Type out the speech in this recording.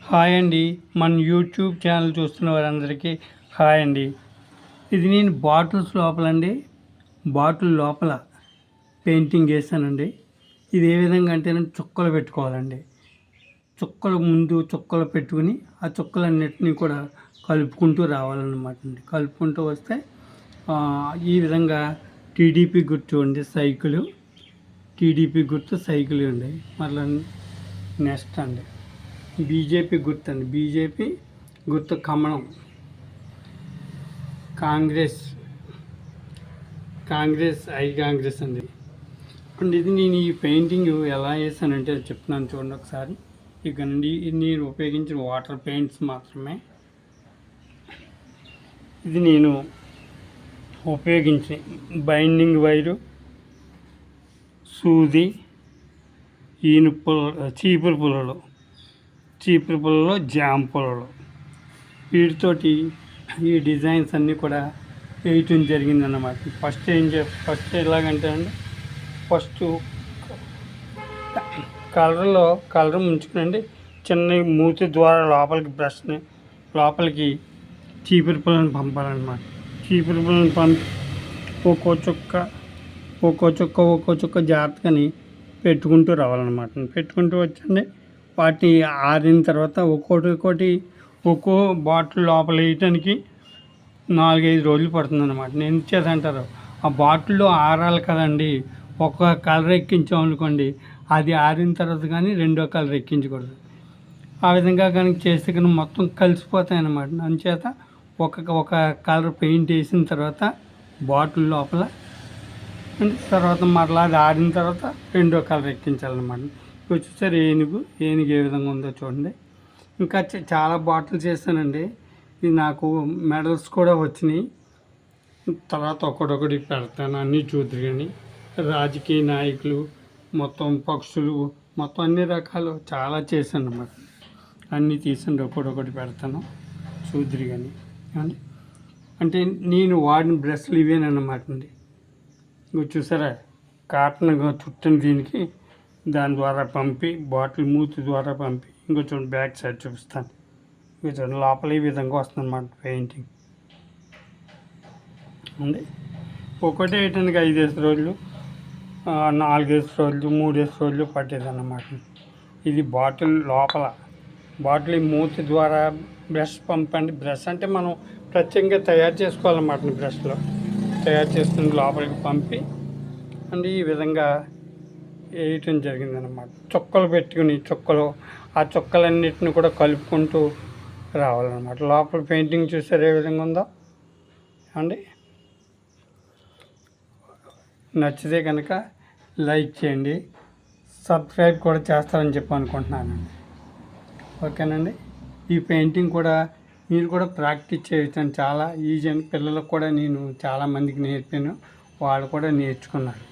Hi అండి. మన YouTube channel చూస్తున్న వారందరికీ హాయ్ అండి. ఇది నేను బాటిల్ లోపల పెయింటింగ్ వేసానండి. ఇది ఏ విధంగా అంటే చుక్కలు పెట్టుకోవాలండి. చుక్కలు పెట్టుకుని ఆ చుక్కలన్నిటినీ కూడా కలుపుకుంటూ రావాలన్నమాట అండి. కలుపుకుంటూ వస్తే ఈ విధంగా టీడీపీ గుర్తు అండి, టీడీపీ గుర్తు సైకిల్ అండి. మళ్ళీ నెక్స్ట్ అండి బీజేపీ గుర్తు కమలం, కాంగ్రెస్ అండి. అండ్ ఇది నేను ఈ పెయింటింగ్ ఎలా వేసానంటే చెప్తున్నాను చూడండి ఒకసారి. ఇక నుండి నేను ఉపయోగించిన వాటర్ పెయింట్స్ మాత్రమే. ఇది నేను ఉపయోగించిన బైండింగ్ వైరు, సూది, చీపురు పుల్లలో జామ్ పుల్లలు, వీటితోటి ఈ డిజైన్స్ అన్నీ కూడా వేయటం జరిగిందన్నమాట. ఫస్ట్ ఎలాగంటే అండి, ఫస్ట్ కలర్ ముంచుకునండి. చిన్న మూతి ద్వారా లోపలికి చీపురు పుల్లని పంపాలన్నమాట. చీపురు పుల్లని పంపి ఒక్కో చుక్క జాగ్రత్తగాని పెట్టుకుంటూ రావాలన్నమాట. పెట్టుకుంటూ వచ్చండి. వాటిని ఆరిన తర్వాత ఒక్కో బాటిల్ లోపల వేయటానికి 4-5 రోజులు పడుతుందన్నమాట. నేను ఇచ్చేదంటారు ఆ బాటిల్లో ఆరాలి కదండి. ఒక కలర్ ఎక్కించామనుకోండి, అది ఆరిన తర్వాత కానీ రెండో కలర్ ఎక్కించకూడదు. ఆ విధంగా కనుక చేస్తే కానీ మొత్తం కలిసిపోతాయి అన్నమాట. అందుచేత ఒక కలర్ పెయింట్ వేసిన తర్వాత బాటిల్ లోపల తర్వాత మరలా అది ఆరిన తర్వాత రెండో కలర్ ఎక్కించాలన్నమాట. వచ్చేసరి ఏనుగు ఏ విధంగా ఉందో చూడండి. ఇంకా చాలా బాటిల్స్ చేస్తానండి. ఇది నాకు మెడల్స్ కూడా వచ్చినాయి. తర్వాత ఒకటి పెడతాను, అన్నీ చూద్దరు. కానీ రాజకీయ నాయకులు, మొత్తం పక్షులు, మొత్తం అన్ని రకాలు చాలా చేశాను అన్నమాట. అన్నీ తీసండి ఒకటి పెడతాను, చూద్దరు. కానీ అంటే నేను వాడిన బ్రష్లు ఇవేనన్నమాట అండి. చూసారా, కాటన్ చుట్టని దీనికి దాని ద్వారా పంపి బాటిల్ మూతి ద్వారా పంపి ఇంకొంచెం బ్యాక్ సైడ్ చూపిస్తాను. ఇంకొంచెం లోపల ఈ విధంగా వస్తుంది అన్నమాట పెయింటింగ్ అండి. ఒకటే వేయటానికి 5 రోజులు, 4 రోజులు, 3 రోజులు పట్టేది అన్నమాట. ఇది బాటిల్ మూతి ద్వారా బ్రష్ పంపండి. బ్రష్ అంటే మనం ప్రత్యేకంగా తయారు చేసుకోవాలన్నమాట. బ్రష్లో తయారు చేసుకుని లోపలికి పంపి అండ్ ఈ విధంగా వేయటం జరిగిందన్నమాట. చుక్కలు పెట్టుకుని ఆ చుక్కలన్నిటిని కూడా కలుపుకుంటూ రావాలన్నమాట. లోపల పెయింటింగ్ చూసారు ఏ విధంగా ఉందో అండి. నచ్చితే కనుక లైక్ చేయండి, సబ్స్క్రైబ్ కూడా చేస్తారని చెప్పి అనుకుంటున్నానండి. ఓకేనండి. ఈ పెయింటింగ్ కూడా మీరు కూడా ప్రాక్టీస్ చేయటం చాలా ఈజీ అని పిల్లలకు కూడా నేను చాలామందికి నేర్పాను. వాళ్ళు కూడా నేర్చుకున్నారు.